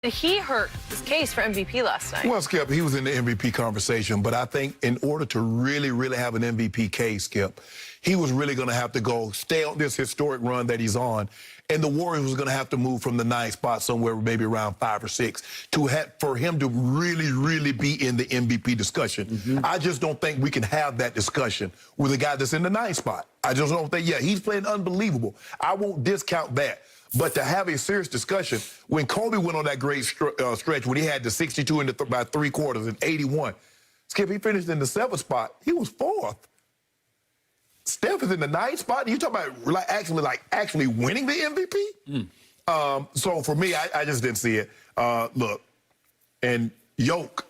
He hurt his case for MVP last night. Well, Skip, he was in the MVP conversation, but I think in order to really have an MVP case, Skip, he was really going to have to stay on this historic run that he's on, and the Warriors was going to have to move from the 9th spot somewhere maybe around 5 or 6 for him to really be in the MVP discussion. I just don't think we can have that discussion with a guy that's in the 9th spot. I just don't think, he's playing unbelievable. I won't discount that. But to have a serious discussion, when Kobe went on that great stretch, when he had the 62 by 3 quarters and 81, Skip, he finished in the 7th spot. He was 4th. Steph is in the 9th spot. You talking about actually winning the MVP? So for me, I just didn't see it. Look, and Yoke,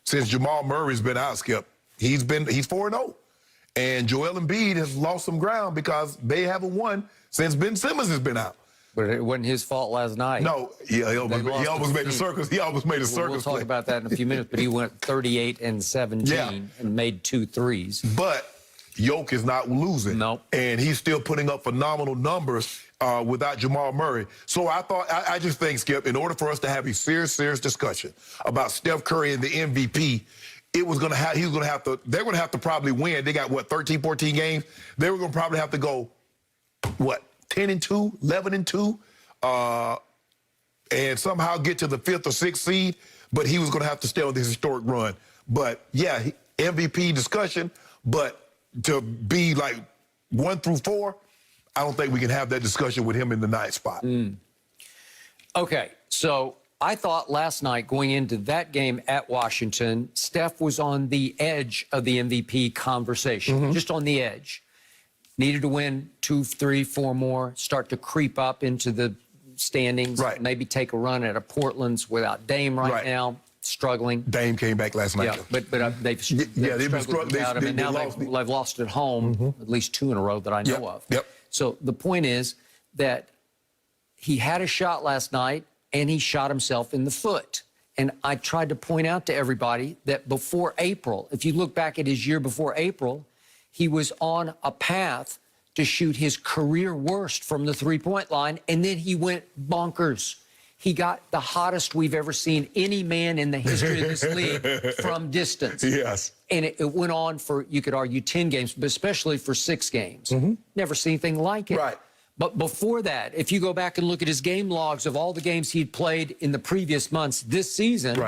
since Jamal Murray's been out, Skip, he's 4-0. And Joel Embiid has lost some ground because they haven't won since Ben Simmons has been out. But it wasn't his fault last night. No, he almost made a circus. He almost made a circus. We'll talk about that in a few minutes. But he went 38 and 17 and made 2 threes. But Yoke is not losing. Nope. And he's still putting up phenomenal numbers without Jamal Murray. So I just think, Skip, in order for us to have a serious discussion about Steph Curry and the MVP, they're going to have to probably win. They got, 13, 14 games? They were going to probably have to go, 10-2, 11-2, and somehow get to the 5th or 6th seed, but he was going to have to stay on this historic run. But, MVP discussion, but to be like 1 through 4, I don't think we can have that discussion with him in the 9th spot. Okay, so I thought last night going into that game at Washington, Steph was on the edge of the MVP conversation, just on the edge. Needed to win 2, 3, 4 more, start to creep up into the standings, maybe take a run at a Portland's without Dame right now, struggling. Dame came back last night. Yeah, but they've struggled without him, and now they've lost at home, at least 2 in a row that I know of. So the point is that he had a shot last night, and he shot himself in the foot. And I tried to point out to everybody that before April, if you look back at his year before April, he was on a path to shoot his career worst from the three-point line, and then he went bonkers. He got the hottest we've ever seen any man in the history of this league from distance. Yes. And it went on for, you could argue, 10 games, but especially for 6 games. Never seen anything like it. Right. But before that, if you go back and look at his game logs of all the games he'd played in the previous months this season,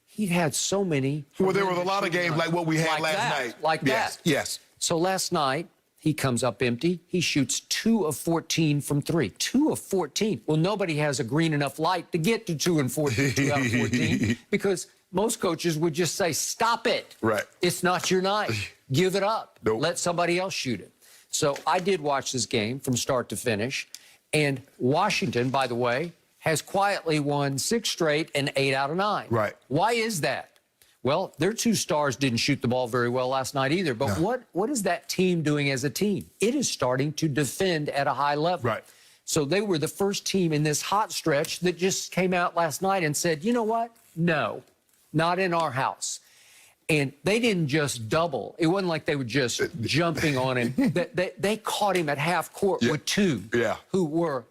he'd had so many. Well, there was a lot of games like what we had last night. Like that. Yes. So last night, he comes up empty. He shoots 2 of 14 from 3. 2 of 14. Well, nobody has a green enough light to get to 2 and 14, 2 out of 14, because most coaches would just say, stop it. Right. It's not your night. Give it up. Nope. Let somebody else shoot it. So I did watch this game from start to finish. And Washington, by the way, has quietly won 6 straight and 8 out of 9. Right. Why is that? Well, their 2 stars didn't shoot the ball very well last night either. But what is that team doing as a team? It is starting to defend at a high level. Right. So they were the first team in this hot stretch that just came out last night and said, you know what? No, not in our house. And they didn't just double. It wasn't like they were just jumping on him. They caught him at half court with 2 who were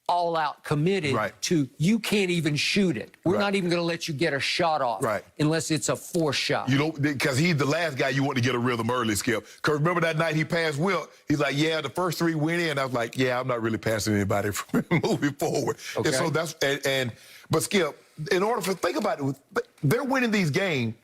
all out committed to, you can't even shoot it. We're not even going to let you get a shot off unless it's a forced shot. You know, because he's the last guy you want to get a rhythm early, Skip. Because remember that night he passed Wilt? He's like, the first 3 went in. I was like, I'm not really passing anybody from moving forward. Okay. And so but Skip, think about it, they're winning these games.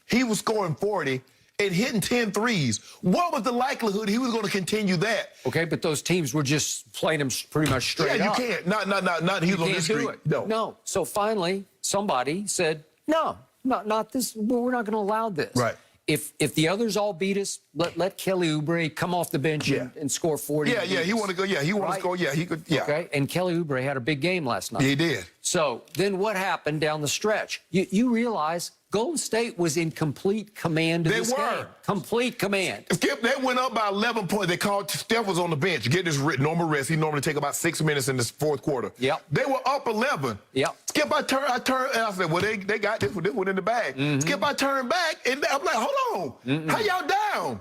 He was scoring 40 and hitting 10 threes. What was the likelihood he was going to continue that? Okay, but those teams were just playing him pretty much straight up. You can't. Not he was on this streak. No. So finally, somebody said, no, not this. We're not going to allow this. Right. If the others all beat us, let Kelly Oubre come off the bench and score 40. He want to go. He want to score. He could. Okay, and Kelly Oubre had a big game last night. He did. So then what happened down the stretch? You realize Golden State was in complete command of this game. Complete command. Skip, they went up by 11 points. They called, Steph was on the bench. Get this normal rest. He normally take about 6 minutes in this 4th quarter. Yep. They were up 11. Yep. Skip, I turned, and I said, well, they got this one in the bag. Skip, I turned back, and I'm like, hold on. How y'all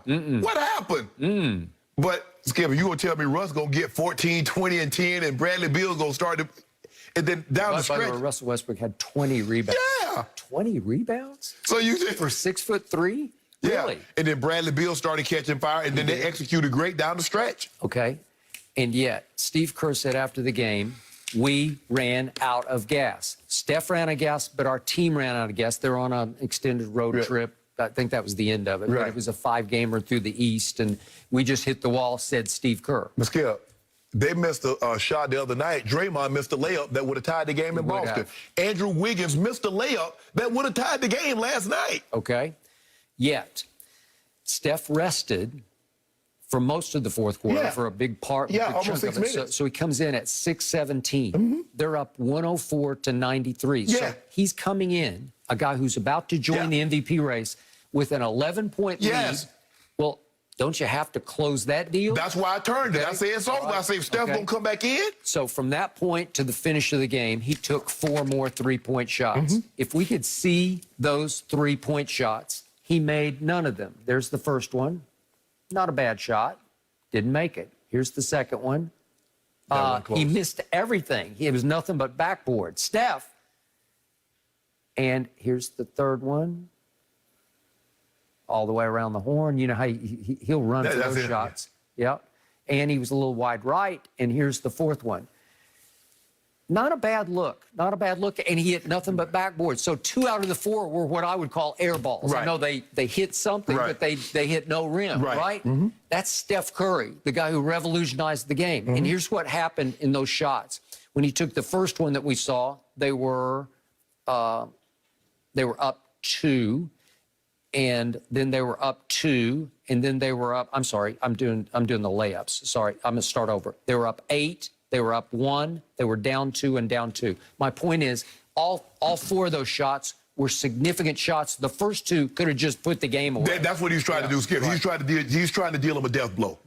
down? What happened? But, Skip, you going to tell me Russ going to get 14, 20, and 10, and Bradley Beal's going to start to... And then down the By the stretch. way, Russell Westbrook had 20 rebounds. Yeah. 20 rebounds? So you just. For 6'3"? Yeah. Really? And then Bradley Beal started catching fire, and then they executed great down the stretch. Okay. And yet, Steve Kerr said after the game, we ran out of gas. Steph ran out of gas, but our team ran out of gas. They're on an extended road trip. I think that was the end of it. Right. But it was a 5-gamer through the East, and we just hit the wall, said Steve Kerr. But Skip, they missed a shot the other night. Draymond missed a layup that would have tied the game in Boston. Andrew Wiggins missed a layup that would have tied the game last night. Okay. Yet, Steph rested for most of the fourth quarter, for a big part. Yeah, big almost 6 minutes. So he comes in at 6:17. They're up 104-93. Yeah. So he's coming in, a guy who's about to join the MVP race with an 11-point lead. Well, don't you have to close that deal? That's why I turned it. I said it's over. I said if Steph gonna come back in. So from that point to the finish of the game, he took 4 more 3-point shots. If we could see those 3-point shots, he made none of them. There's the first one. Not a bad shot. Didn't make it. Here's the second one. He missed everything. It was nothing but backboard. Steph. And here's the third one. All the way around the horn. You know how he'll run for those shots. Yep. And he was a little wide right. And here's the fourth one. Not a bad look. Not a bad look. And he hit nothing but backboard. So 2 out of the 4 were what I would call air balls. I know they hit something, but they hit no rim, right? That's Steph Curry, the guy who revolutionized the game. And here's what happened in those shots. When he took the first one that we saw, they were up 2, and then they were up 2, and then they were up. I'm sorry, I'm doing the layups. Sorry, I'm gonna start over. They were up 8. They were up 1, they were down 2, and down 2. My point is, all 4 of those shots were significant shots. The first 2 could have just put the game away. That's what he's trying to do, Skip. He's trying to deal him a death blow.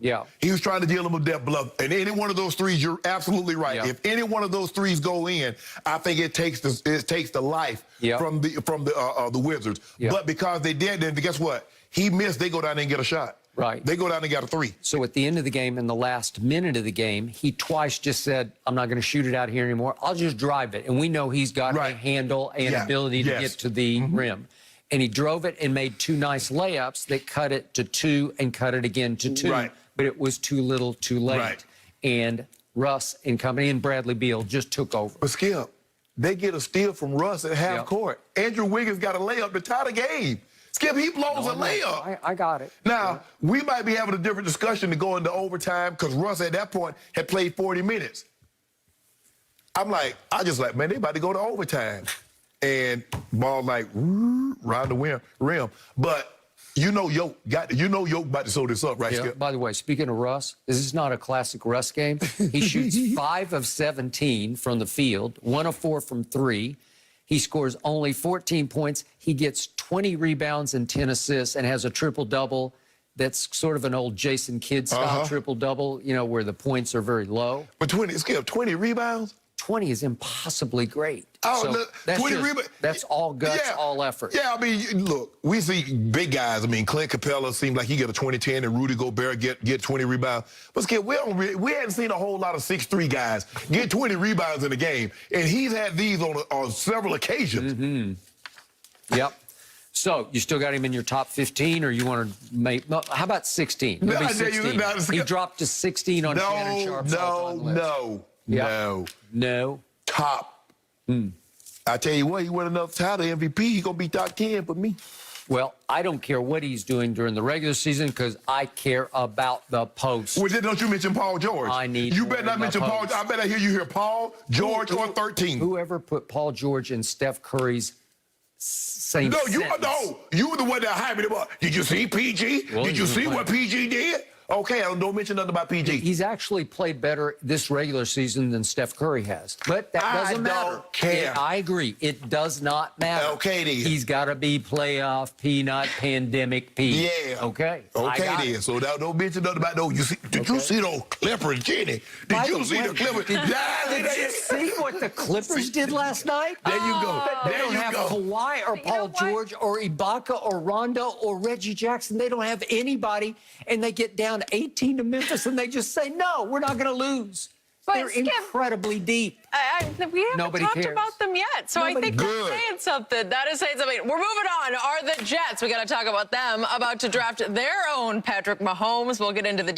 He was trying to deal him a death blow. And any one of those threes, you're absolutely right. If any one of those threes go in, I think it takes the life from the Wizards. But because they did, then guess what? He missed. They go down there and get a shot. They go down and got a 3. So at the end of the game, in the last minute of the game, he twice just said, I'm not going to shoot it out here anymore. I'll just drive it. And we know he's got a handle and ability to get to the rim. And he drove it and made 2 nice layups that cut it to 2 and cut it again to 2. But it was too little too late. And Russ and company and Bradley Beal just took over. But Skip, they get a steal from Russ at half court. Andrew Wiggins got a layup to tie the game. Skip, he blows a layup. I got it. Now, we might be having a different discussion to go into overtime because Russ at that point had played 40 minutes. I just like, man, they about to go to overtime. And ball like, round the rim. But you know Yoke about to sew this up, right, Skip? By the way, speaking of Russ, this is not a classic Russ game. He shoots 5 of 17 from the field, 1 of 4 from 3. He scores only 14 points. He gets 20 rebounds and 10 assists and has a triple-double that's sort of an old Jason Kidd-style triple-double, you know, where the points are very low. But 20 rebounds? 20 is impossibly great. Oh, so look, that's 20 rebounds. That's all guts, all effort. Yeah, I mean, look, we see big guys. I mean, Clint Capella seemed like he get a 20-10, and Rudy Gobert get 20 rebounds. But Skip, we hadn't seen a whole lot of 6'3" guys get 20 rebounds in a game, and he's had these on several occasions. Yep. So you still got him in your top 15, or you want to make? No, how about 16? Maybe 16. He dropped to 16 on Shannon Sharp's all-time list. No. Top. I tell you what, he win another title, MVP. He gonna be top 10 for me. Well, I don't care what he's doing during the regular season because I care about the post. Well, then don't you mention Paul George? I need. You better not mention Paul. I better hear you hear Paul George or 13. Whoever put Paul George in Steph Curry's same sentence. You were the one that hyped him up. Did you see PG? Did you see what PG did? Okay, don't mention nothing about PG. He's actually played better this regular season than Steph Curry has. But that doesn't matter. I don't care. I agree. It does not matter. Okay, then. He's got to be playoff P, not pandemic P. Yeah. Okay. Okay, then. So now don't mention nothing about those. Did you see those Clippers, Jenny? Did you see the Clippers? Did you see what the Clippers did last night? There you go. They don't have Kawhi or Paul George or Ibaka or Rondo or Reggie Jackson. They don't have anybody, and they get down 18 to Memphis, and they just say, no, we're not going to lose. They're incredibly deep. We haven't Nobody talked cares. about them yet, so I think that's saying something. That is saying something. We're moving on. Are the Jets? We got to talk about them. About to draft their own Patrick Mahomes. We'll get into the